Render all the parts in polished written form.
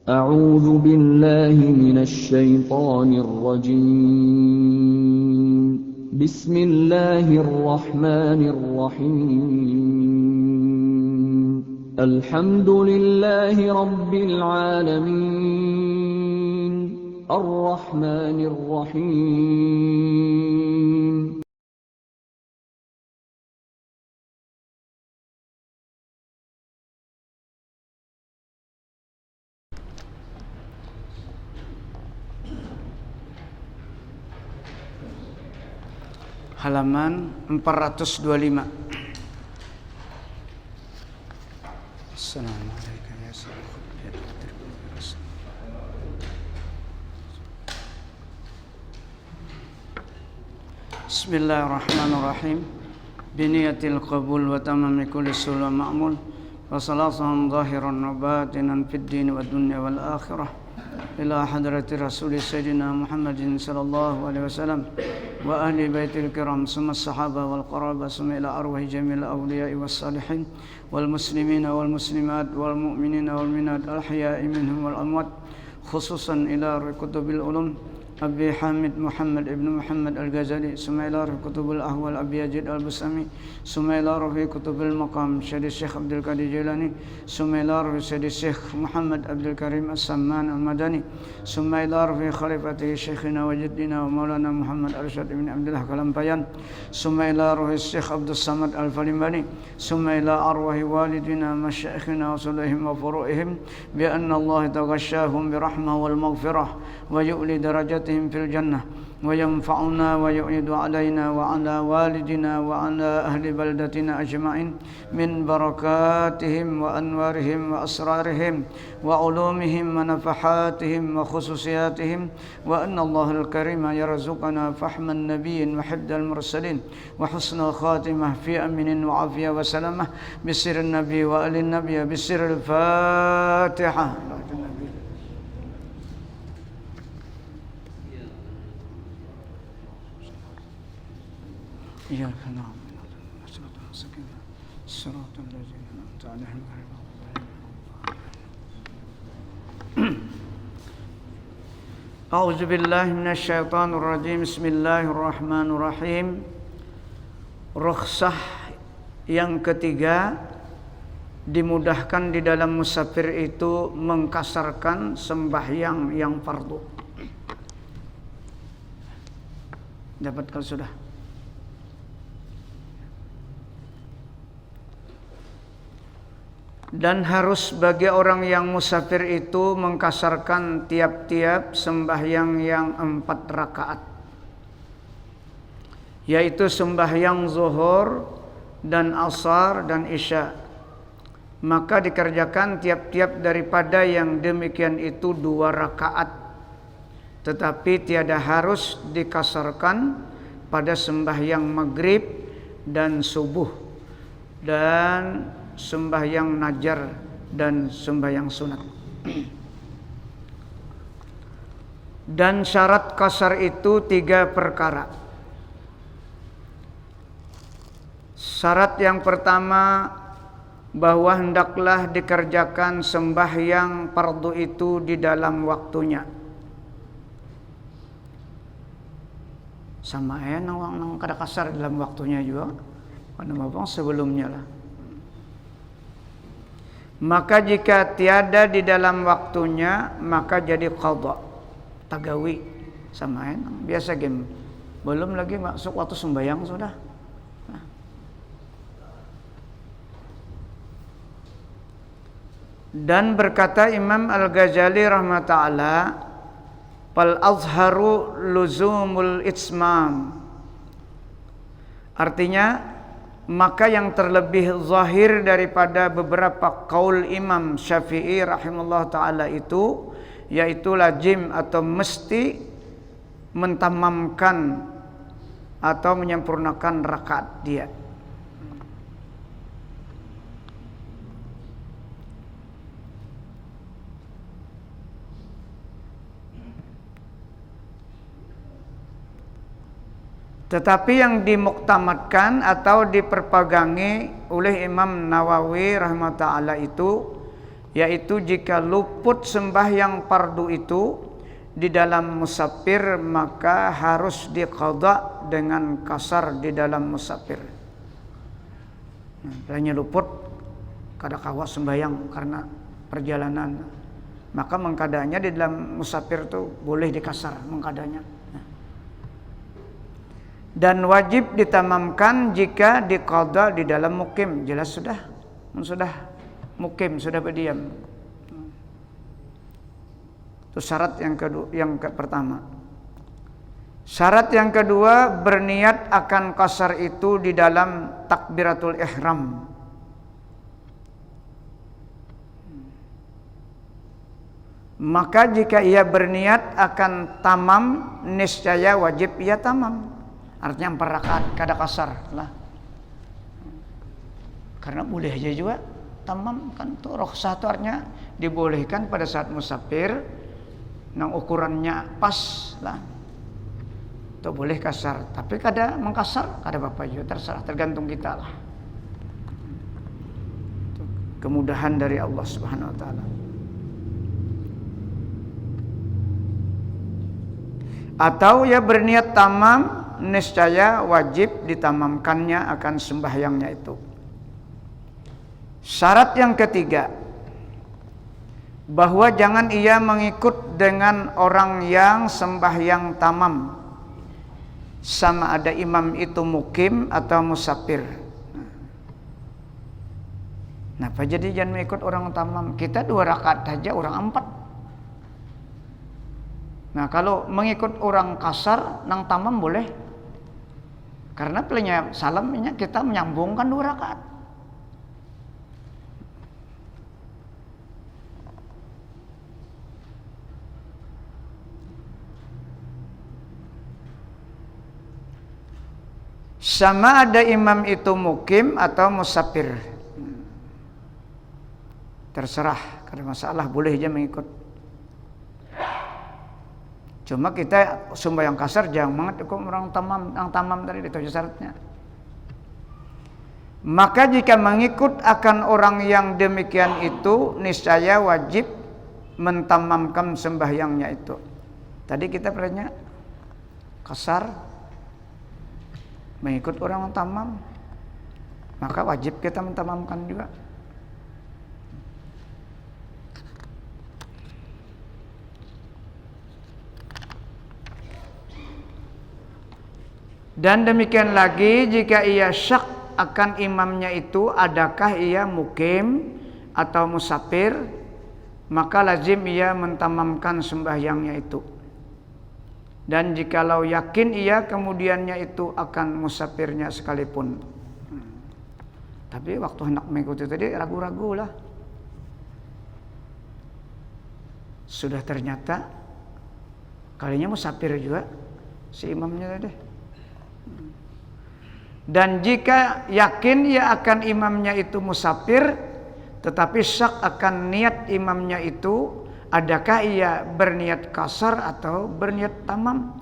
أعوذ بالله من الشيطان الرجيم بسم الله الرحمن الرحيم الحمد لله رب العالمين الرحمن الرحيم halaman 425. Assalamualaikum ya Bismillahirrahmanirrahim. Biniyatil qabul wa tamami kulli sulam ma'mul wa salatan zahiran wa batinan fid din wa dunya wal akhirah ila hadrati rasul sayyidina Muhammadin sallallahu alaihi wasallam wa ahli baitil kiram summa sahabah wal qarabah summa ila arwahi jamil awliya'i was salihin wal muslimina wal muslimat wal mu'minina wal minat al ahya'i minhum wal amwat khususan ila kutubil ulum Abi Hamid Muhammad ibn Muhammad al-Ghazali summa ila kutubul ahwal Abi Yazid al-Bustami summa ila kutubul maqam Syekh Syekh Abdul Qadir Jilani summa ila Syekh Syekh Muhammad Abdul Karim As-Samman al-Madani summa ila khalifati Syekhina wa jaddina wa maulana Muhammad Arsyad ibn Abdullah Kalampayan summa ila Syekh Abdul Samad al-Falimbani summa ila arwahi walidina masyayikhina wa sulahim wa furu'ihim bi anna Allah taghashshahum bi rahmah wal maghfirah wa yu'li darajatihim fil jannah wa yanfa'una wa yu'idu alaina wa ala walidina wa ala ahli baldatina ajma'in min barakatihim wa anwarihim wa asrarihim wa ulumihim wa nafahatihim wa khususiyatihim wa anna Allahul karima yarzuqana fahman nabiyyin wa hibdal mursalin wa husnul khatimah fi aminin wa afiyah wa salamah bisirrin nabi wa alin nabi bisirril fatihah. إياك نعبد وإياك نستعين صراط الذين أنعمت عليهم غير المغضوب عليهم. أعوذ بالله من الشيطان الرجيم. بسم الله الرحمن الرحيم. Rukhsah yang ketiga, dimudahkan di dalam musafir itu mengkasarkan sembahyang yang fardu. Dapatkan sudah? Dan harus bagi orang yang musafir itu mengkasarkan tiap-tiap sembahyang yang 4 rakaat, yaitu sembahyang zuhur dan asar dan isya. Maka dikerjakan tiap-tiap daripada yang demikian itu 2 rakaat, tetapi tiada harus dikasarkan pada sembahyang maghrib dan subuh dan sembahyang najar dan sembahyang sunat. Dan syarat kasar itu 3 perkara. Syarat yang pertama, bahwa hendaklah dikerjakan sembahyang fardu itu di dalam waktunya. Sama nang kada kasar dalam waktunya juga, karena apa sebelumnya lah. Maka jika tiada di dalam waktunya, maka jadi qadha, tagawi. Sama biasa game. Belum lagi masuk waktu sembahyang sudah. Dan berkata Imam Al-Ghazali rahmatullah, fal azharu luzumul itsmam. Artinya, maka yang terlebih zahir daripada beberapa qaul Imam Syafi'i rahimahullah ta'ala itu, yaitu lazim atau mesti mentamamkan atau menyempurnakan rakaat dia. Tetapi yang dimuktamadkan atau diperpegangi oleh Imam Nawawi rahimahullah itu, yaitu jika luput sembahyang fardu itu di dalam musafir maka harus diqadha dengan kasar di dalam musafir. Nah, luput kada kawa sembahyang karena perjalanan, maka mengkadanya di dalam musafir itu boleh dikasar mengkadanya. Dan wajib ditamamkan jika diqadha di dalam mukim. Jelas sudah mukim, sudah berdiam. Itu syarat yang pertama. Syarat yang kedua, berniat akan qasar itu di dalam takbiratul ihram. Maka jika ia berniat akan tamam, niscaya wajib ia tamam. Artinya 4 rakaat kada qasar lah. Karena boleh aja juga tamam kan, tuh rukhsah itu artinya dibolehkan pada saat musafir nang ukurannya pas lah. Itu boleh kasar, tapi kada mengkasar, kada apa-apa juga, terserah, tergantung kita lah. Itu kemudahan dari Allah Subhanahu wa taala. Atau ya berniat tamam, niscaya wajib ditamamkannya akan sembahyangnya itu. Syarat yang ketiga, bahwa jangan ia mengikut dengan orang yang sembahyang tamam, sama ada imam itu mukim atau musafir. Nah, apa jadi jangan mengikut orang tamam? Kita 2 rakaat saja, orang 4. Nah, kalau mengikut orang kasar nang tamam boleh, karena pelenya salamnya kita menyambungkan 2 rakaat. Sama ada imam itu mukim atau musafir, terserah, kada masalah, boleh aja mengikut. Cuma kita sembahyang kasar jangan banget ikut orang tamam, yang tamam tadi itu syaratnya. Maka jika mengikut akan orang yang demikian itu, niscaya wajib mentamamkan sembahyangnya itu. Tadi kita pernah kasar, mengikut orang tamam, maka wajib kita mentamamkan juga. Dan demikian lagi jika ia syak akan imamnya itu adakah ia mukim atau musafir, maka lazim ia mentamamkan sembahyangnya itu. Dan jikalau yakin ia kemudiannya itu akan musafirnya sekalipun. Tapi waktu hendak mengikuti tadi ragu-ragu lah. Sudah ternyata kalinya musafir juga si imamnya tadi. Dan jika yakin ia akan imamnya itu musafir, tetapi syak akan niat imamnya itu, adakah ia berniat kasar atau berniat tamam,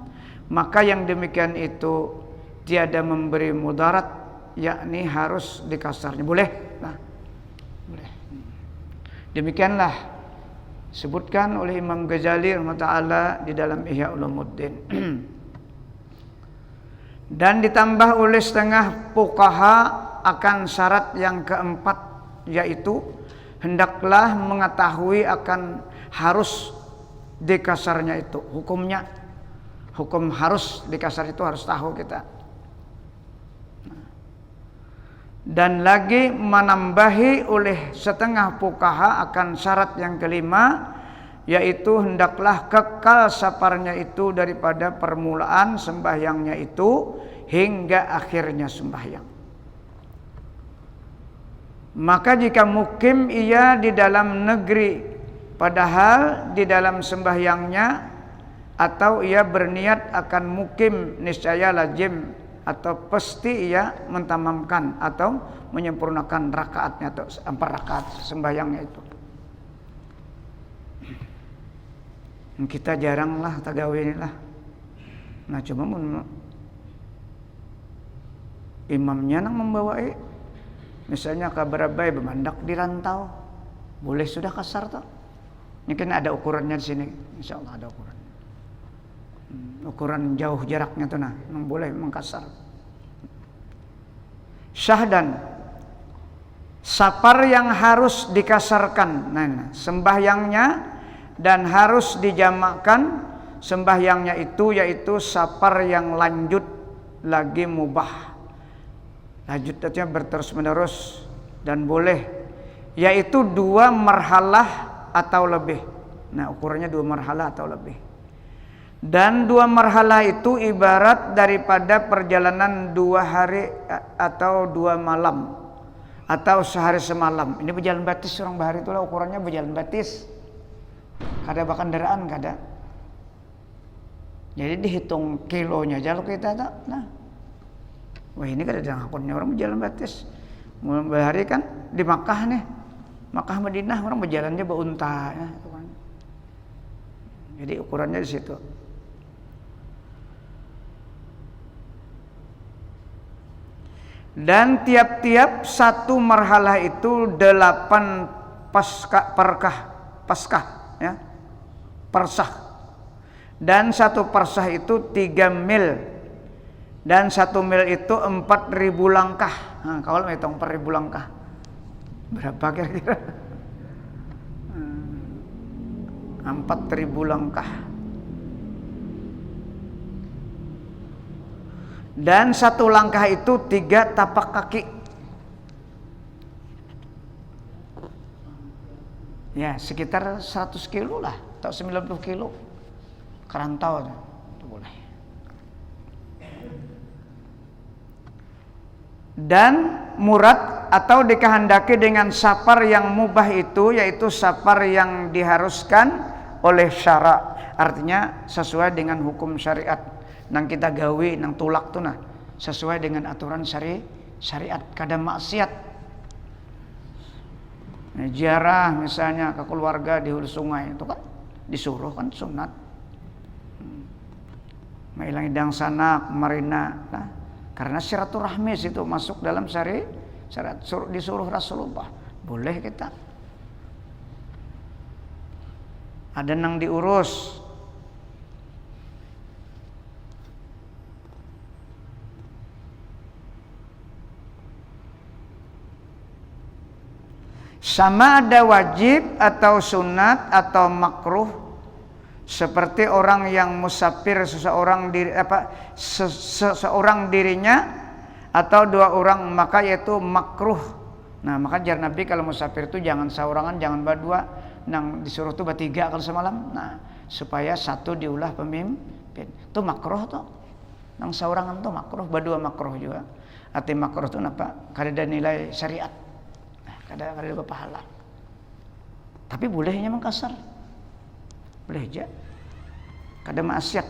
maka yang demikian itu tiada memberi mudarat, yakni harus dikasarnya. Boleh? Nah, boleh. Demikianlah sebutkan oleh Imam Ghazali rahimahullah di dalam Ihya Ulumuddin. Dan ditambah oleh setengah fuqaha akan syarat yang keempat, yaitu hendaklah mengetahui akan harus dikasarnya itu hukumnya. Hukum harus dikasar itu harus tahu kita. Dan lagi menambahi oleh setengah fuqaha akan syarat yang kelima, yaitu hendaklah kekal saparnya itu daripada permulaan sembahyangnya itu hingga akhirnya sembahyang. Maka jika mukim ia di dalam negeri padahal di dalam sembahyangnya, atau ia berniat akan mukim, niscaya lazim atau pasti ia mentamamkan atau menyempurnakan rakaatnya atau 4 rakaat sembahyangnya itu. Kita jarang lah tagawe ini lah. Nah cuma imamnya nang membawa misalnya ke Barabai bemandak di rantau, Boleh sudah kasar toh. Ini kan ada ukurannya di sini. Insya Allah ada ukuran. Ukuran jauh jaraknya tuh nah, boleh mengkasar. Syahdan, sapar yang harus dikasarkan. Nah, sembahyangnya dan harus dijamakkan sembahyangnya itu yaitu sapar yang lanjut lagi mubah. Lanjut artinya berterus menerus dan boleh, yaitu 2 marhalah atau lebih. Nah, ukurannya 2 marhalah atau lebih. Dan 2 marhalah itu ibarat daripada perjalanan 2 hari atau 2 malam atau sehari semalam. Ini berjalan batis orang bahari itulah ukurannya berjalan batis. Kada bakan kendaraan kada. Jadi dihitung kilonya aja lo kita tak. Nah, wah ini kada ada akunnya orang berjalan batis. Mulai bahari kan di Makkah nih, Makkah Madinah orang berjalannya beunta. Ya, jadi ukurannya di situ. Dan tiap-tiap 1 marhalah itu 8 paskah ya, persah. Dan 1 persah itu 3 mil. Dan 1 mil itu 4.000 langkah. Nah, kalau hitung 4.000 langkah, berapa kira-kira? 4.000 langkah. Dan 1 langkah itu 3 tapak kaki. Ya, sekitar 100 kilo lah, atau 90 kilo. Kerantau itu boleh. Dan murad atau dikehendaki dengan sapar yang mubah itu yaitu sapar yang diharuskan oleh syara. Artinya sesuai dengan hukum syariat. Nang kita gawe nang tulak tuh nah sesuai dengan aturan syariat, kada maksiat. Nah, ziarah misalnya ke keluarga di hulu sungai itu kan disuruh kan sunat. Mailang idang sanak marina nah, karena silaturahmi itu masuk dalam syariat disuruh Rasulullah. Boleh kita. Ada nang diurus. Sama ada wajib atau sunat atau makruh seperti orang yang musafir seseorang dirinya atau 2 orang maka yaitu makruh. Nah, maka jar Nabi kalau musafir itu jangan seorangan, jangan berdua, nang disuruh tuh bertiga kalau semalam. Nah, supaya 1 diulah pemimpin. Itu makruh tuh. Nang seorangan tuh makruh, berdua makruh juga. Arti makruh tuh apa? Kada ada nilai syariat. Kada ada pahala. Tapi bolehnya mengkasar. Boleh aja. Kada maksiat.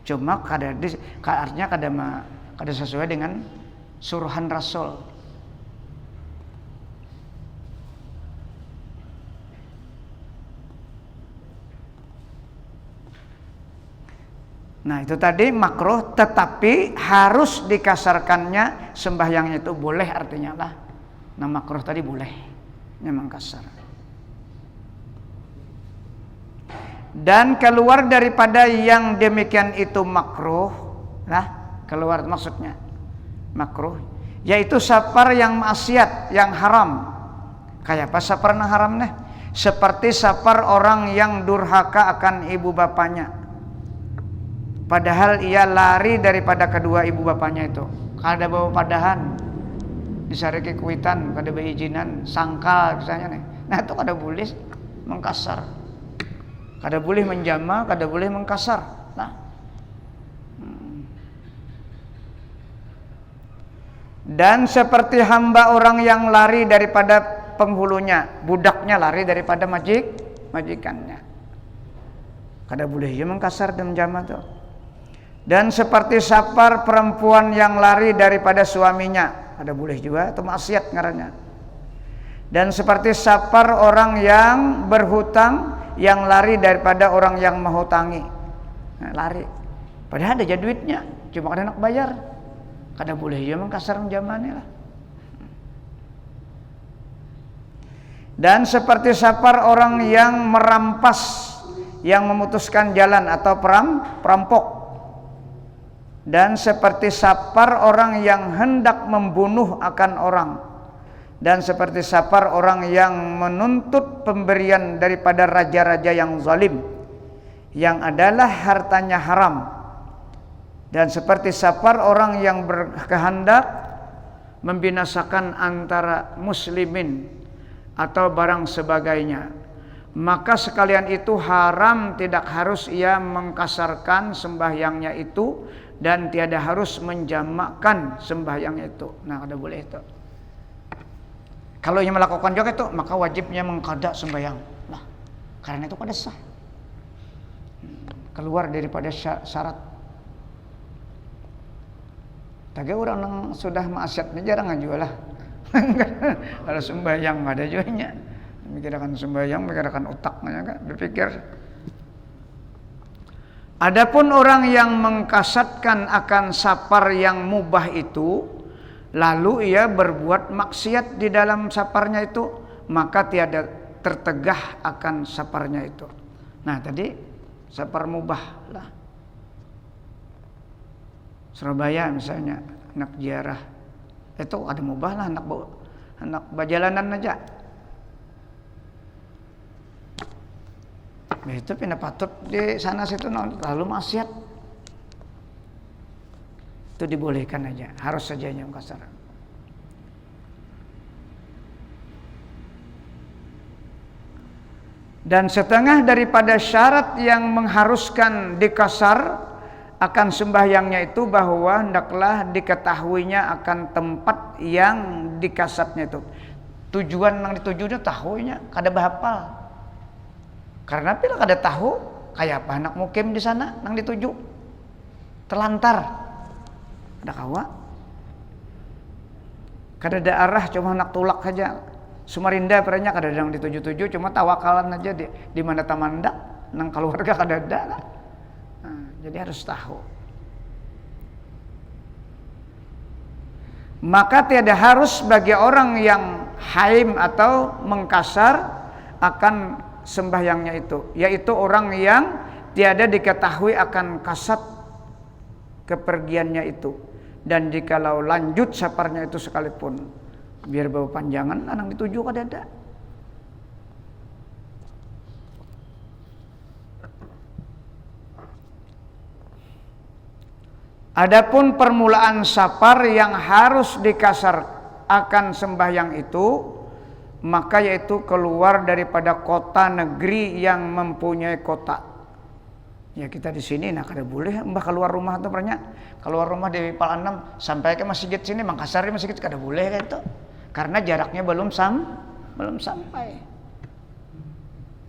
Cuma artinya kada sesuai dengan suruhan Rasul. Nah, itu tadi makruh tetapi harus dikasarkannya sembahyangnya itu boleh artinya lah. Nah, makruh tadi boleh, memang kasar. Dan keluar daripada yang demikian itu makruh, nah keluar maksudnya makruh, yaitu sapar yang maksiat, yang haram. Kayak apa sapar yang haram nih? Seperti sapar orang yang durhaka akan ibu bapaknya, padahal ia lari daripada kedua ibu bapaknya itu. Kada bawa padahan. Disariki kuitan, kada berizinan, sangkal misalnya nih. Nah, itu kada boleh mengkasar. Kada boleh menjama, kada boleh mengkasar. Nah. Dan seperti hamba orang yang lari daripada penghulunya, budaknya lari daripada majikannya. Kada boleh ya mengkasar dan menjama tuh. Dan seperti sapar perempuan yang lari daripada suaminya, ada boleh juga atau maksiat ngarannya. Dan seperti sapar orang yang berhutang yang lari daripada orang yang menghutangi. Nah, lari. Padahal ada duitnya, cuma kada nak bayar. Kada boleh ya mengkasar menjamannya lah. Dan seperti sapar orang yang merampas, yang memutuskan jalan atau perampok. Dan seperti sapar orang yang hendak membunuh akan orang. Dan seperti sapar orang yang menuntut pemberian daripada raja-raja yang zalim, yang adalah hartanya haram. Dan seperti sapar orang yang berkehendak membinasakan antara muslimin atau barang sebagainya, maka sekalian itu haram, tidak harus ia mengkasarkan sembahyangnya itu, dan tiada harus menjamakkan sembahyangnya itu. Nah, kada boleh itu. Kalau ia melakukan juga itu, maka wajibnya mengqada sembahyang. Nah, karena itu kada sah, keluar daripada syarat. Tapi orang yang sudah maksiatnya jarang aja lah. Kalau sembahyang ada juga. Mikirkan sembahyang, mikirkan otaknya kan, berpikir. Adapun orang yang mengkasatkan akan sapar yang mubah itu, lalu ia berbuat maksiat di dalam saparnya itu, maka tiada tertegah akan saparnya itu. Nah, tadi sapar mubah lah. Surabaya misalnya, anak ziarah itu ada mubah lah, anak bajalanan aja. Nah, itu pindah patut di sana situ lalu maksiat. Itu dibolehkan aja, harus saja yang kasar. Dan setengah daripada syarat yang mengharuskan dikasar akan sembahyangnya itu, bahwa hendaklah diketahuinya akan tempat yang dikasatnya itu. Tujuan yang ditujunya tahunya kada bahapal. Karena bila kada tahu, kayak apa anak mukim di sana nang dituju terlantar. Ada kawa. Kada ada arah, cuma nak tulak saja. Sumarinda peranya kada ada yang dituju-tuju, cuma tawakalan aja di mana tamandak nang keluarga kada ada lah. Jadi harus tahu. Maka tiada harus bagi orang yang haim atau mengkasar akan sembahyangnya itu, yaitu orang yang tiada diketahui akan kasat kepergiannya itu, dan jikalau lanjut saparnya itu sekalipun, biar bawa panjangan anang dituju kada ada. Adapun permulaan sapar yang harus dikasar akan sembahyang itu, maka yaitu keluar daripada kota negeri yang mempunyai kota. Ya kita di sini, nah kada boleh mbah keluar rumah tuh banyak. Keluar rumah di Palanam sampai ke masjid sini, Mangkasar masjid kada boleh kayak itu. Karena jaraknya belum sampai.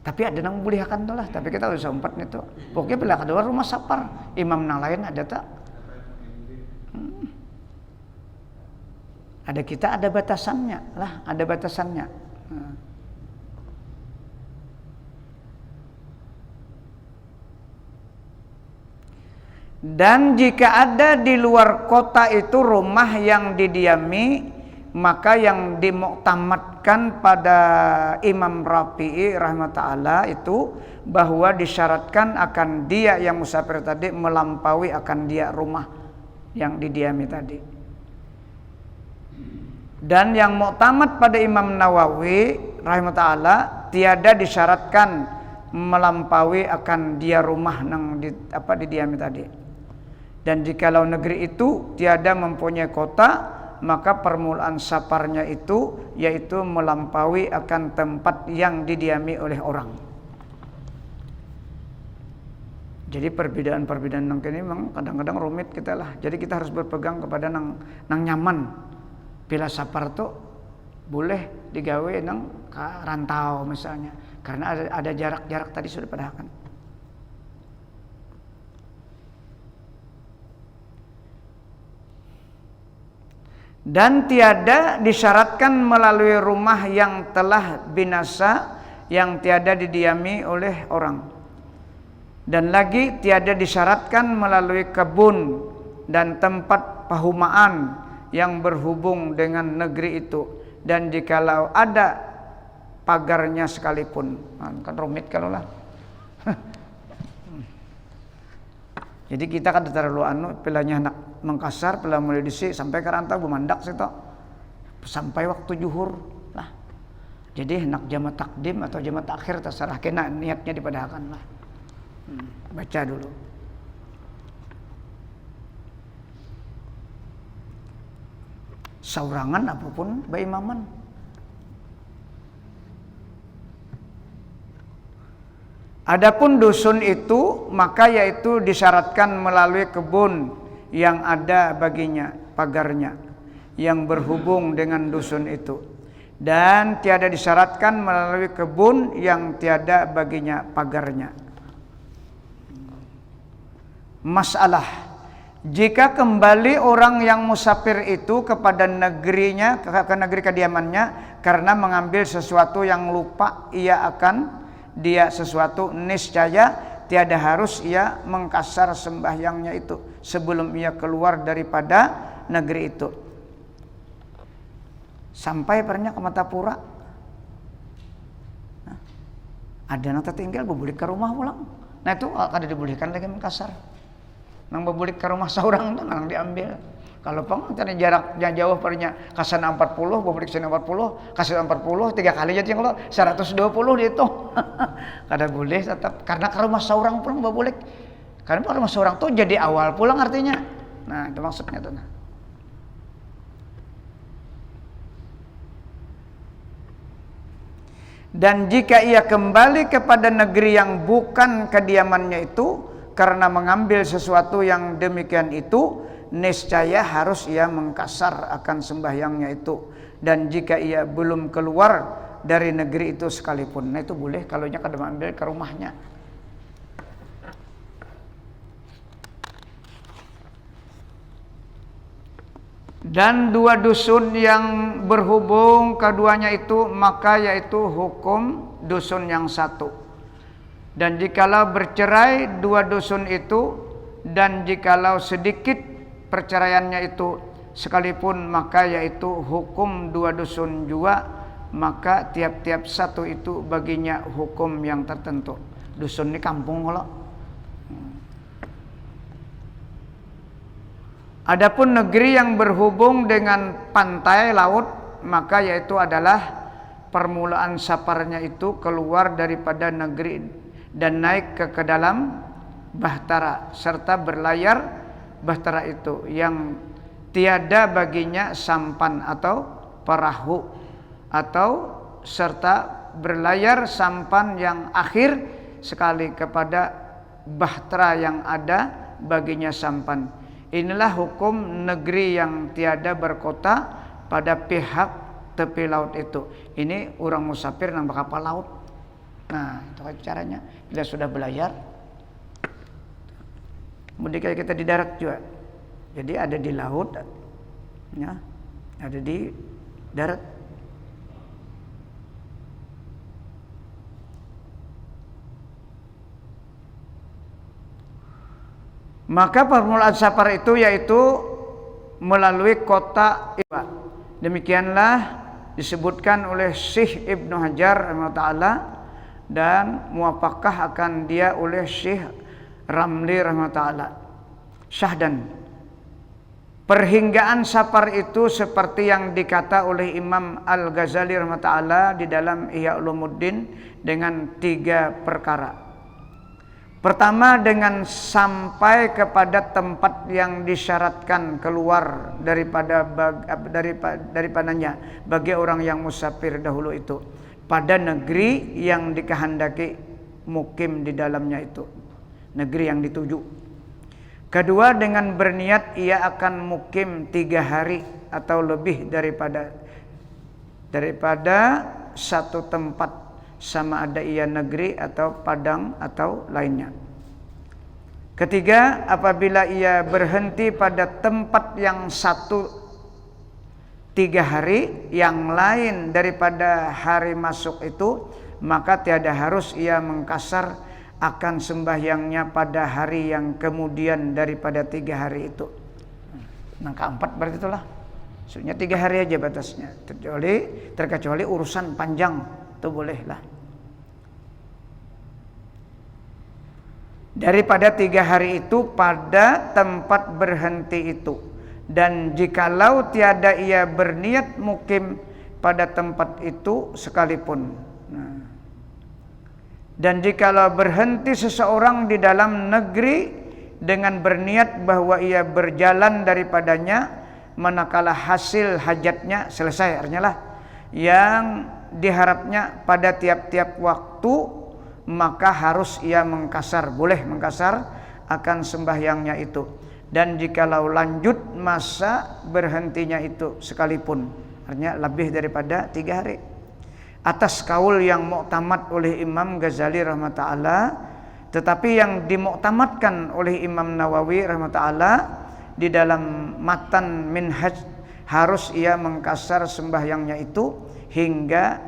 Tapi ada nang bolehkan tuh lah, tapi kita usah sempat itu. Pokoknya bila keluar rumah sapar, imam nang lain ada tak? Ada kita ada batasannya lah, ada batasannya. Dan jika ada di luar kota itu rumah yang didiami, maka yang dimuktamadkan pada Imam Rafi'i rahmatullah itu bahwa disyaratkan akan dia yang musafir tadi melampaui akan dia rumah yang didiami tadi. Dan yang muktamad pada Imam Nawawi rahimahullah tiada disyaratkan melampaui akan dia rumah nang didiami tadi. Dan jikalau negeri itu tiada mempunyai kota, maka permulaan saparnya itu yaitu melampaui akan tempat yang didiami oleh orang. Jadi perbedaan-perbedaan nang kini memang kadang-kadang rumit kita lah. Jadi kita harus berpegang kepada nang nyaman. Bila sapar tuh boleh digawe nang rantau misalnya, karena ada jarak-jarak tadi sudah padahakan. Dan tiada disyaratkan melalui rumah yang telah binasa, yang tiada didiami oleh orang. Dan lagi tiada disyaratkan melalui kebun dan tempat pahumaan yang berhubung dengan negeri itu. Dan jikalau ada pagarnya sekalipun. Kan rumit kalau lah. Jadi kita kan terlalu pilahnya nak mengkasar, pilah mulai disik sampai ke rantau bumandak situ. Sampai waktu zuhur lah. Jadi nak jama takdim atau jama takhir terserah kena niatnya dipadahakan lah. Baca dulu. Saurangan apapun baimaman. Adapun dusun itu maka yaitu disyaratkan melalui kebun yang ada baginya pagarnya yang berhubung dengan dusun itu, dan tiada disyaratkan melalui kebun yang tiada baginya pagarnya. Masalah, jika kembali orang yang musafir itu kepada negerinya, ke negeri kediamannya karena mengambil sesuatu yang lupa ia akan dia sesuatu, niscaya tiada harus ia mengkasar sembahyangnya itu sebelum ia keluar daripada negeri itu. Sampai pernah ke Matapura, ada yang tertinggal bebulik ke rumah pulang. Nah itu kada dibolehkan lagi mengkasar. Nang bebulik ke rumah seorang itu nang diambil. Kalau pang jarak yang jauh pernya kasana 40, bebulik sana 40, kasih 40, 3 kali jadi kalau 120 dihitung. Kada boleh tetap karena ke rumah seorang pulang bebulik. Karena ke rumah seorang tuh jadi awal pulang artinya. Nah, itu maksudnya tuh. Dan jika ia kembali kepada negeri yang bukan kediamannya itu karena mengambil sesuatu yang demikian itu, niscaya harus ia mengkasar akan sembahyangnya itu. Dan jika ia belum keluar dari negeri itu sekalipun, nah itu boleh kalau nya kada mengambil ke rumahnya. Dan dua dusun yang berhubung keduanya itu maka yaitu hukum dusun yang satu. Dan jikalau bercerai dua dusun itu, dan jikalau sedikit perceraiannya itu sekalipun maka yaitu hukum dua dusun juga, maka tiap-tiap satu itu baginya hukum yang tertentu. Dusun ini kampung kalau. Adapun negeri yang berhubung dengan pantai laut maka yaitu adalah permulaan saparnya itu keluar daripada negeri dan naik ke dalam bahtera serta berlayar bahtera itu yang tiada baginya sampan atau perahu, atau serta berlayar sampan yang akhir sekali kepada bahtera yang ada baginya sampan. Inilah hukum negeri yang tiada berkota pada pihak tepi laut itu. Ini orang musafir nang berkapal laut. Nah, itu caranya. Bila sudah berlayar, kemudian kita di darat juga. Jadi ada di laut, ya, ada di darat. Maka permulaan safar itu yaitu melalui kota Iba. Demikianlah disebutkan oleh Syekh Ibnu Hajar rahimahullah dan muwafaqah akan dia oleh Syekh Ramli rahimahullah. Syahdan, perhinggaan safar itu seperti yang dikata oleh Imam Al-Ghazali rahimahullah di dalam Ihya Ulumuddin dengan 3 perkara. Pertama, dengan sampai kepada tempat yang disyaratkan keluar daripadanya bagi orang yang musafir dahulu itu pada negeri yang dikehendaki mukim di dalamnya itu, negeri yang dituju. Kedua, dengan berniat ia akan mukim 3 hari atau lebih daripada satu tempat, sama ada ia negeri atau padang atau lainnya. Ketiga, apabila ia berhenti pada tempat yang satu 3 hari, yang lain daripada hari masuk itu, maka tiada harus ia mengkasar akan sembahyangnya pada hari yang kemudian daripada 3 hari itu. Nah, keempat berarti itulah. Maksudnya 3 hari aja batasnya, terkecuali urusan panjang. itu bolehlah. Daripada 3 hari itu pada tempat berhenti itu. Dan jikalau tiada ia berniat mukim pada tempat itu sekalipun. Dan jikalau berhenti seseorang di dalam negeri dengan berniat bahwa ia berjalan daripadanya manakala hasil hajatnya selesai, artinya lah yang diharapnya pada tiap-tiap waktu, maka harus ia mengkasar, boleh mengkasar akan sembahyangnya itu. Dan jikalau lanjut masa berhentinya itu sekalipun, artinya lebih daripada 3 hari. Atas kaul yang muktamad oleh Imam Ghazali rahmatullah, tetapi yang dimuktamadkan oleh Imam Nawawi rahmatullah di dalam matan Minhaj, harus ia mengkasar sembahyangnya itu hingga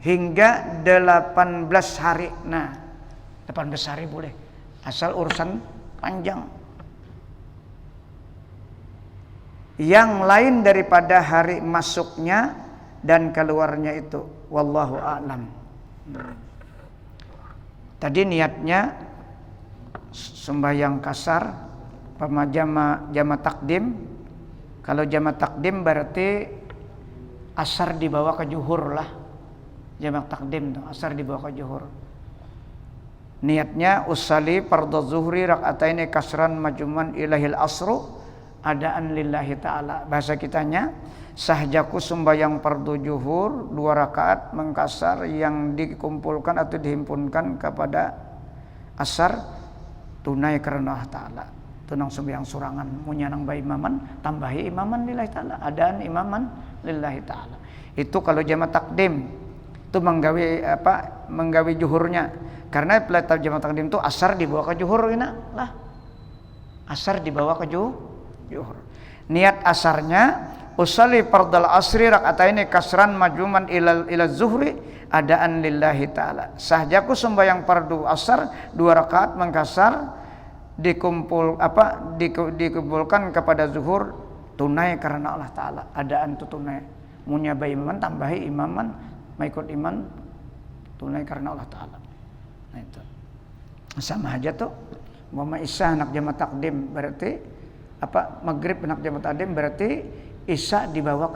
hingga 18 hari. Nah, 18 hari boleh, asal urusan panjang. Yang lain daripada hari masuknya dan keluarnya itu, wallahu a'lam. Tadi niatnya sembahyang kasar, jama takdim. Kalau jama takdim berarti asar dibawa ke zuhur lah. Jama takdim tuh asar dibawa ke zuhur. Niatnya usali fardhu zuhri raka'ataini kasran majmu'an ilahil asru adaan lillahi ta'ala. Bahasa kitanya, sahjaku sembahyang fardu zuhur 2 rakaat mengkasar yang dikumpulkan atau dihimpunkan kepada asar tunai karena Allah Ta'ala. Tunang sembahyang surangan munyanang ba imaman tambahi imaman lillahi ta'ala, adaan imaman lillahi ta'ala. Itu kalau jama takdim itu menggawi zuhurnya. Karena pelatar jama takdim itu asar dibawa ke zuhur lah. Asar dibawa ke zuhur. Niat asarnya usalli fardal asri raka'ataini kasran majmuman ila zuhri adaan lillahi ta'ala. Sahjaku sembahyang fardu asar 2 rakaat mengkasar dikumpulkan kepada zuhur tunai karena Allah Ta'ala. Adaan itu tunai. Munyaba imaman tambahi imaman, mengikut iman tunai karena Allah Ta'ala. Nah itu. Sama aja tuh. Mama Isya anak jama takdim berarti maghrib anak jama takdim berarti Isya dibawa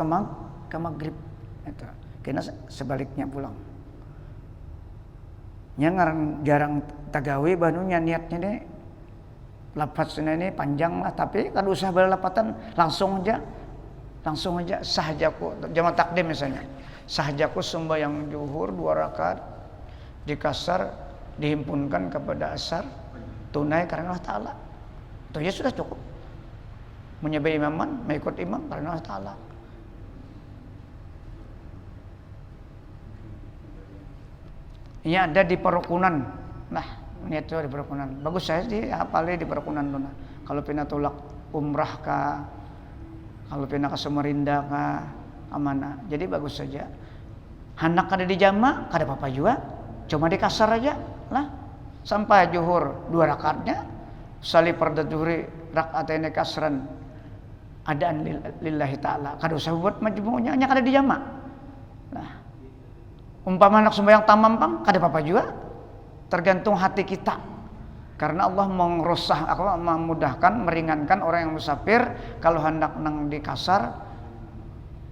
ke maghrib. Itu. Karena sebaliknya pulang. Yang jarang tagawi banunya niatnya deh. Lafaznya ini panjang lah, tapi kalau usah berlapatan langsung aja sahjaku jama takdim misalnya. Sahjaku sembahyang zuhur 2 rakaat dikasar dihimpunkan kepada asar tunai karena Allah Ta'ala. Itu ya sudah cukup. Menyabai imaman, mengikut imam karena Allah Ta'ala. Ini ada di perukunan. Nah, niat itu di perukunan. Bagus saya sih hafalnya di perukunan tuh. Nah. Kalau pina tolak umrah kah, kalau pina ke Samarinda kah, amanah. Jadi bagus saja. Hendak ada di jama, kada apa-apa juga. Cuma dikasar aja lah. Sampai zuhur 2 rakaatnya, sali fardhu zuhri raka'ataini kasran adaan lillahi ta'ala. Kada usah buat majmu'nya, hanya kada di jama. Nah, umpama anak sembahyang tamam pang, kada apa-apa juga. Tergantung hati kita. Karena Allah memudahkan, meringankan orang yang musafir. Kalau hendak nang di kasar,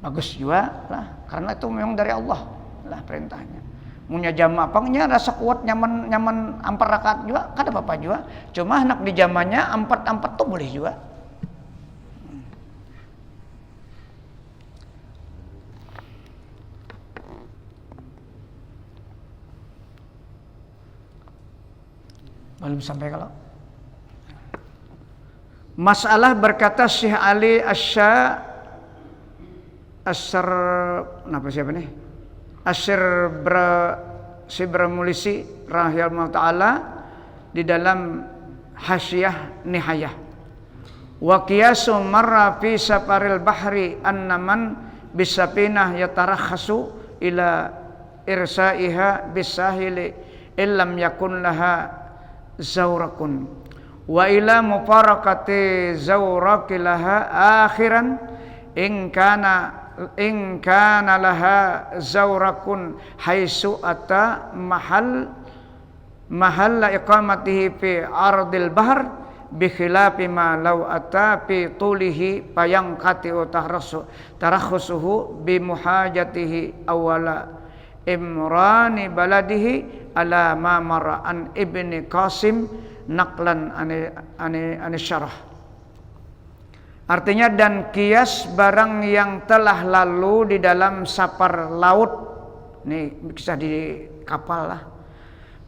bagus juga lah. Karena itu memang dari Allah lah perintahnya. Munya jama pangnya rasa kuat nyaman 4 rakaat juga, kada apa-apa juga. Cuma hendak di jamanya 4 tuh boleh juga. Belum sampai kalau masalah berkata Syekh Ali Sibramulisi rahimahullah ta'ala di dalam Hasyiah Nihayah. Wa qiyasu marra fi safaril bahri annaman bisapinah yatarakhasu ila irsaiha bisahili illam yakun laha zawrakun wa ila mufarakati zawraqilaha akhiran in kana laha zawrakun haitsu ata mahalla iqamatihi fi ardil bahr bi khilafi ma law ata fi tulihi fayanqati'u tarakhusuhu bi muhajatihi awala imrani baladihi ala ma marra an ibni Qasim naqlan ani syarah. Artinya dan kias barang yang telah lalu di dalam sapar laut, ini kisah di kapal lah,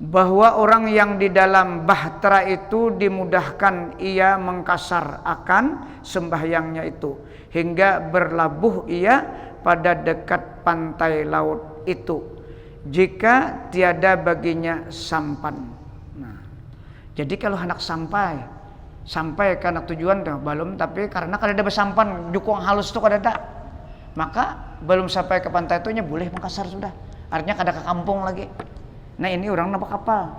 bahwa orang yang di dalam bahtera itu dimudahkan ia mengkasar akan sembahyangnya itu hingga berlabuh ia pada dekat pantai laut itu jika tiada baginya sampan. Nah, jadi kalau hendak sampai ke anak tujuan dah belum, tapi karena kada ada bersampan jukung halus tu kada ada, maka belum sampai ke pantai itu nya boleh mengkasar sudah, artinya kada ke kampung lagi. Nah ini orang nampak kapal.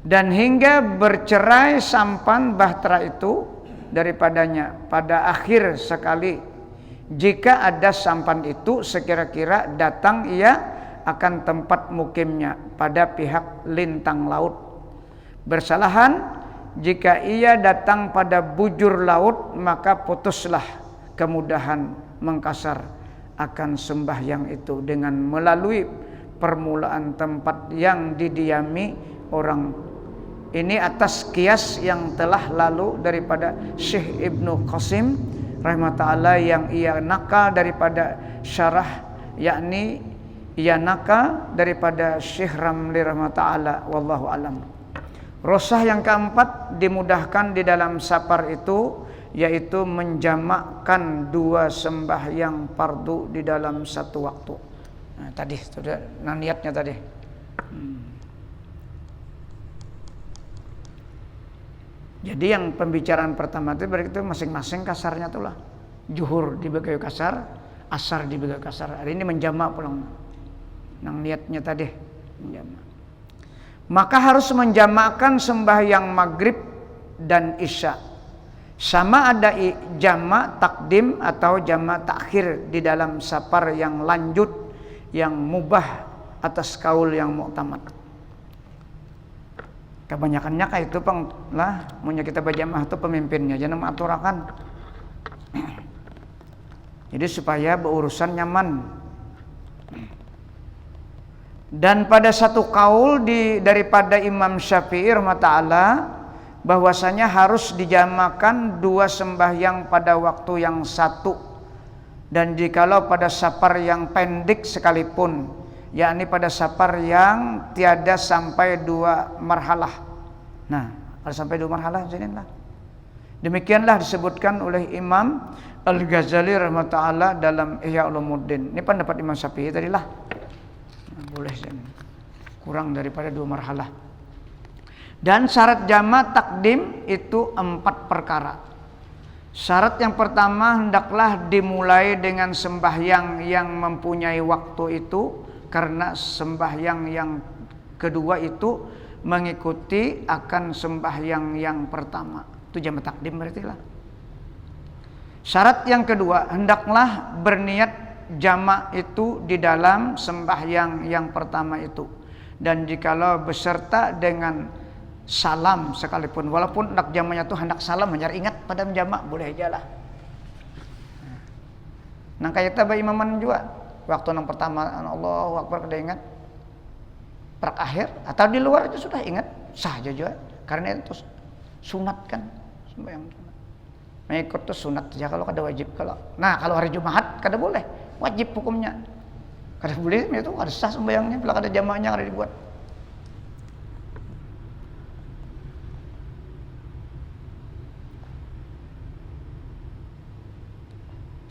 Dan hingga bercerai sampan bahtera itu daripadanya pada akhir sekali jika ada sampan itu sekira-kira datang ia akan tempat mukimnya pada pihak lintang laut. Bersalahan jika ia datang pada bujur laut maka putuslah kemudahan mengkasar akan sembahyang itu dengan melalui permulaan tempat yang didiami orang. Ini atas kias yang telah lalu daripada Syekh Ibnu Qasim rahimahullah yang ia nakal daripada syarah, yakni ia nakal daripada Syekh Ramli rahimahullah, wallahu alam. Rosah yang keempat dimudahkan di dalam sapar itu yaitu menjamakkan dua sembahyang fardu di dalam satu waktu. Nah, tadi sudah niatnya tadi. Jadi yang pembicaraan pertama itu berarti masing-masing kasarnya itulah. Zuhur dibagi kasar, asar dibagi kasar. Hari ini menjamak pulang. Nang niatnya tadi menjamak. Maka harus menjamakkan sembahyang maghrib dan isya. Sama ada jamak takdim atau jamak takhir di dalam sapar yang lanjut yang mubah atas kaul yang muktamad. Kebanyakannya kayak itu pang lah, punya kita berjamaah itu pemimpinnya jangan mengaturakan. Jadi supaya berurusan nyaman. Dan pada satu kaul daripada Imam Syafi'i rahimahullah bahwasanya harus dijamakan dua sembahyang pada waktu yang satu. Dan jikalau pada sapar yang pendek sekalipun, yakni pada sapar yang tiada sampai dua marhalah. Nah, ada sampai dua marhalah lah. Demikianlah disebutkan oleh Imam Al-Ghazali rahimahullah dalam Ihya Ulumuddin. Ini pendapat Imam Syafi'i tadilah. Nah, boleh kurang daripada dua marhalah. Dan syarat jamak takdim itu 4 perkara. Syarat yang pertama hendaklah dimulai dengan sembahyang yang mempunyai waktu itu, karena sembahyang yang kedua itu mengikuti akan sembahyang yang pertama. Itu jamak takdim berarti lah. Syarat yang kedua, hendaklah berniat jamak itu di dalam sembahyang yang pertama itu. Dan jikalau beserta dengan salam sekalipun, walaupun hendak jamaknya itu hendak salam, hanya ingat pada jamak boleh aja lah. Nah kayak kita imaman juga, waktu yang pertama Allahu Akbar kada ingat, perak akhir atau di luar itu sudah ingat, sah aja juga, karena itu sunat kan, sembahyang sunat. Mengikut itu sunat saja kalau kada wajib. Nah kalau hari Jumat kada boleh, wajib hukumnya. Kada boleh itu kada sah sembahyangnya, bila kada jamaknya kada dibuat.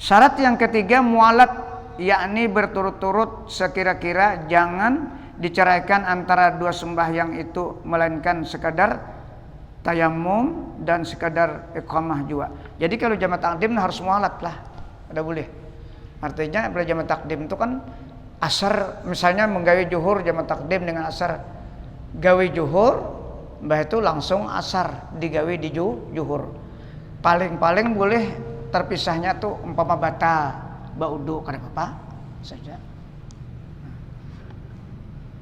Syarat yang ketiga mualat, yakni berturut-turut sekira-kira, jangan diceraikan antara dua sembahyang itu, melainkan sekadar tayamum dan sekadar iqamah juga. Jadi kalau jamak takdim harus mualat lah, ada boleh. Artinya bila jamak takdim itu kan asar misalnya menggawe zuhur jama takdim dengan asar, gawe zuhur mbah itu langsung asar digawe di zuhur. Paling-paling boleh terpisahnya tuh umpama batal baudu kada apa saja.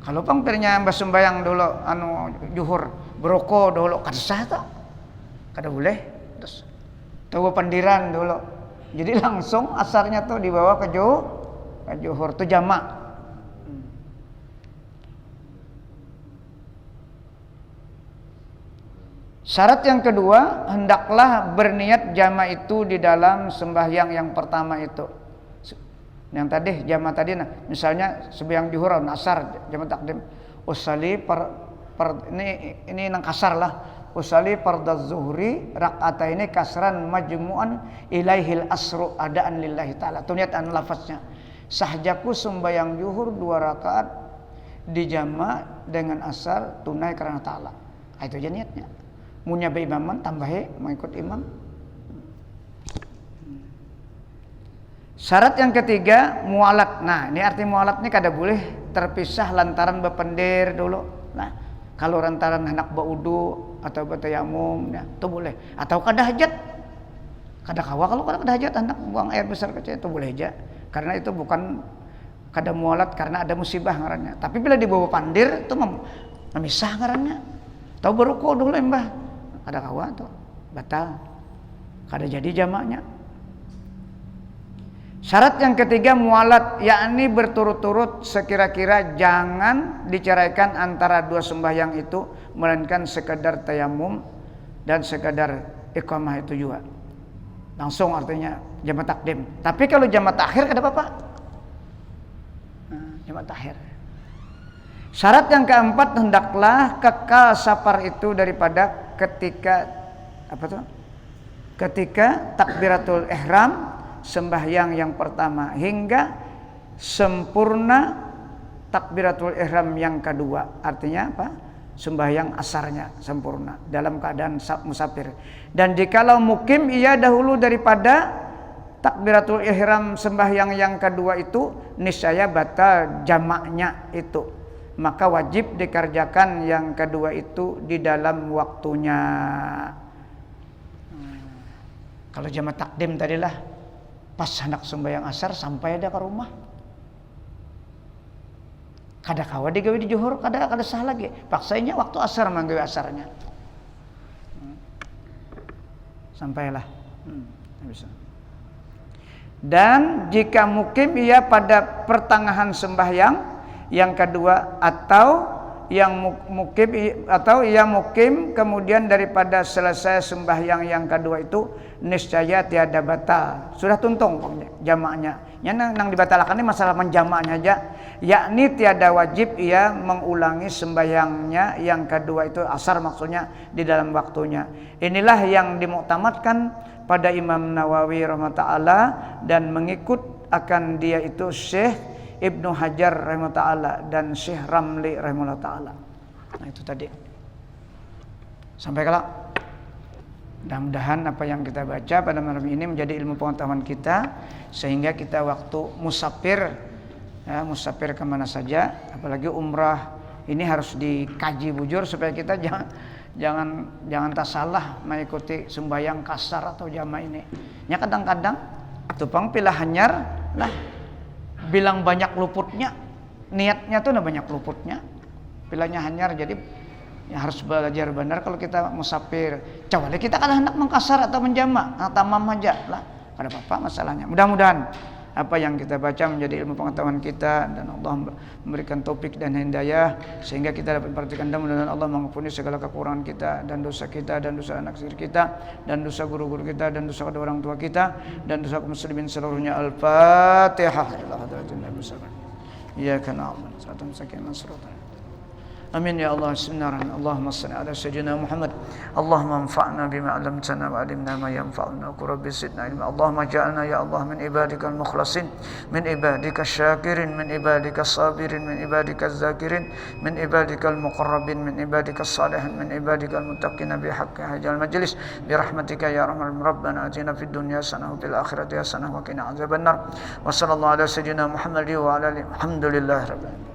Kalau pangpirnya mbah sembayang dulu anu zuhur beroko dulu kada sah tak? Kada boleh. Terus tahu pendiran dulu. Jadi langsung asarnya tuh dibawa ke zuhur tuh jamak. Syarat yang kedua, hendaklah berniat jama itu di dalam sembahyang yang pertama itu. Yang tadi jama tadi, nah misalnya sembahyang zuhur, asar, jama takdim, usali ini nang kasar lah. Usali fardaz zuhri rakaataini kasran majmu'an ilaihil asru adaan lillahi ta'ala. Tuniatan lafaznya. Sahjaku sembahyang zuhur 2 rakaat dijama dengan asar tunai karena ta'ala. Itu aja niatnya. Munya beimaman tambahe mengikut imam. Syarat yang ketiga mualat. Nah, ini arti mualat ini kada boleh terpisah lantaran bependir dulu. Nah, kalau lantaran hendak baudu atau bertayamum, ya, itu boleh. Atau kada hajat. Kada kawa kalau kada hajat hendak buang air besar kecil itu boleh aja. Karena itu bukan kada mualat karena ada musibah ngarannya. Tapi bila dibawa pandir itu memisah ngarannya. Tahu beruku dulu mbah. Kada kawa tuh batal. Kada jadi jamaknya. Syarat yang ketiga mualat, yakni berturut-turut sekira-kira jangan diceraikan antara dua sembahyang itu, melainkan sekedar tayamum dan sekedar iqamah itu juga. Langsung artinya jama takdim. Tapi kalau jama takhir kada apa-apa. Nah, jama takhir. Syarat yang keempat, hendaklah kekal safar itu daripada ketika takbiratul ihram sembahyang yang pertama hingga sempurna takbiratul ihram yang kedua. Artinya apa? Sembahyang asarnya sempurna dalam keadaan musafir. Dan jikalau mukim ia dahulu daripada takbiratul ihram sembahyang yang kedua itu niscaya batal jamaknya itu. Maka wajib dikerjakan yang kedua itu di dalam waktunya. Kalau jamaah takdim tadilah pas hendak sembahyang asar sampai ada ke rumah. Kada kawa digawe di zuhur, kada sah lagi. Paksainya waktu asar manggawe asarnya. Sampailah. Bisa. Dan jika mukim ia pada pertengahan sembahyang yang kedua atau yang mukim kemudian daripada selesai sembahyang yang kedua itu niscaya tiada batal. Sudah tuntung jamaknya. Yang nang dibatalkan ini masalah menjamaknya aja. Yakni tiada wajib ia mengulangi sembahyangnya yang kedua itu asar maksudnya di dalam waktunya. Inilah yang dimuktamadkan pada Imam Nawawi rahimahullah dan mengikut akan dia itu Syekh Ibnu Hajar rahimahullah dan Syekh Ramli rahimahullah. Nah itu tadi. Sampai kalau mudah-mudahan apa yang kita baca pada malam ini menjadi ilmu pengetahuan kita sehingga kita waktu musafir kemana saja, apalagi umrah ini harus dikaji bujur supaya kita jangan tak salah mengikuti sembahyang kasar atau jamaah ini. Ya kadang-kadang tupang pilah hanyar lah bilang banyak luputnya, niatnya tuh banyak luputnya, pilahnya hanyar. Jadi ya harus belajar benar kalau kita musafir. Kecuali kita kan hendak mengkasar atau menjama, tamam aja lah, kada apa-apa masalahnya. Mudah-mudahan apa yang kita baca menjadi ilmu pengetahuan kita dan Allah memberikan taufik dan hidayah sehingga kita dapat memperhatikan dan mudah-mudahan Allah mengampuni segala kekurangan kita dan dosa kita dan dosa anak istri kita dan dosa guru-guru kita dan dosa kedua orang tua kita dan dosa kaum muslimin seluruhnya. Al-Fatihah. Iyyaka na'budu wa iyyaka nasta'in. Amin ya Allah. Bismillahirrahmanirrahim. Allahumma salli ala sayyidina Muhammad. Allahumma anfa'na bima 'allamtana wa 'allimna ma yanfa'una wa rabbi zidna ilma. Allahumma ja'alna ya Allah min ibadikal mukhlasin, min ibadika syakirin, min ibadika sabirin, min ibadika zakirin, min ibadikal muqarrabin, min ibadika salihin, min ibadikal muttaqin bi haqqi hajal majlis bi rahmatika ya arhamar rabbana atina fid dunya hasanah wa fil akhirati hasanah wa qina azabannar. Wa sallallahu ala sayyidina Muhammad wa ala alihi. Alhamdulillah rabbil alamin.